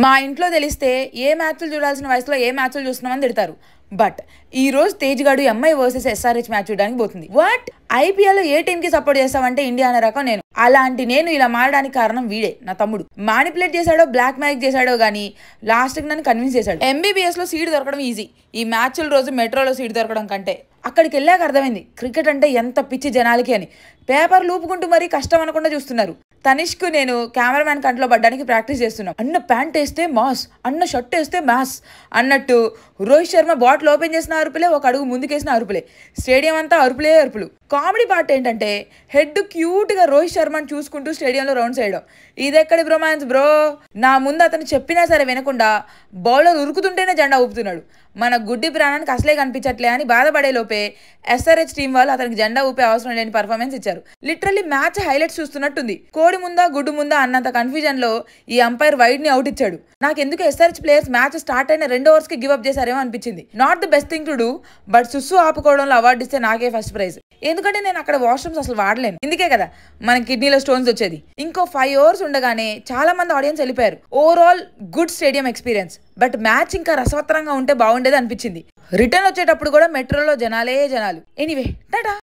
మా ఇంట్లో తెలిస్తే ఏ మ్యాచ్లు చూడాల్సిన వయసులో ఏ మ్యాచ్లు చూస్తున్నామని తిడతారు. బట్ ఈ రోజు తేజ్ గాడు ఎంఐ వర్సెస్ ఎస్ఆర్హెచ్ మ్యాచ్ చూడడానికి పోతుంది. వాట్ ఐపీఎల్ లో ఏ టీం కి సపోర్ట్ చేస్తావంటే ఇండియా అనే రకం నేను. అలాంటి నేను ఇలా మారడానికి కారణం వీడే, నా తమ్ముడు. మానిపులేట్ చేశాడో బ్లాక్ మ్యాజిక్ చేశాడో గానీ లాస్ట్ కి నన్ను కన్విన్స్ చేశాడు. ఎంబీబీఎస్ లో సీట్ దొరకడం ఈజీ, ఈ మ్యాచ్ల రోజు మెట్రోలో సీట్ దొరకడం కంటే. అక్కడికి వెళ్ళాక అర్థమైంది క్రికెట్ అంటే ఎంత పిచ్చి జనాలకి అని. పేపర్ లూపుకుంటూ మరీ కష్టం అనకుండా చూస్తున్నారు. తనిష్కు నేను కెమెరామ్యాన్ కంట్లో పడ్డానికి ప్రాక్టీస్ చేస్తున్నాం. అన్న ప్యాంట్ వేస్తే మాస్, అన్న షర్ట్ వేస్తే మ్యాస్ అన్నట్టు రోహిత్ శర్మ బాటిల్ ఓపెన్ చేసిన అరుపులే, ఒక అడుగు ముందుకేసిన అరుపులే, స్టేడియం అంతా అరుపులే అరుపులు. కామెడీ పార్ట్ ఏంటంటే హెడ్ క్యూట్గా రోహిత్ శర్మని చూసుకుంటూ స్టేడియంలో రౌండ్స్ వేయడం. ఇదెక్కడి బ్రొమాన్స్ బ్రో. నా ముందు అతను చెప్పినా సరే వినకుండా బౌలర్ ఉరుకుతుంటేనే జెండా ఊపుతున్నాడు. మన గుడ్డి ప్రాణానికి అసలే కనిపించట్లే అని బాధపడే లోపే ఎస్ఆర్హెచ్ టీం వాళ్ళు అతనికి జెండా ఊపే అవసరం లేని పర్ఫార్మెన్స్ ఇచ్చారు. లిటరల్లీ మ్యాచ్ హైలైట్స్ చూస్తున్నట్టుంది. కోడి ముందా గుడ్డు ముందా అన్నంత కన్ఫ్యూజన్ లో ఈ అంపైర్ వైడ్ ని అవుట్ ఇచ్చాడు. నాకెందుకు ఎస్ఆర్హెచ్ ప్లేయర్స్ మ్యాచ్ స్టార్ట్ అయిన 2 ఓవర్స్ కి గివ్ అప్ చేశారేమో అనిపించింది. Not the best thing to do, but సుస్సు ఆపుకోవడంలో అవార్డు ఇస్తే నాకే ఫస్ట్ ప్రైజ్. ఎందుకంటే నేను అక్కడ వాష్రూమ్స్ అసలు వాడలేను. ఇందుకే కదా మన కిడ్నీలో స్టోన్స్ వచ్చేది. ఇంకో 5 ఓవర్స్ ఉండగానే చాలా మంది ఆడియన్స్ వెళ్ళిపోయారు. Overall good stadium experience. But match ఇంకా రసవత్తరంగా ఉంటే బాగుండేది అనిపించింది. రిటర్న్ వచ్చేటప్పుడు కూడా మెట్రోలో జనాలే జనాలు. ఎనీవే టాటా.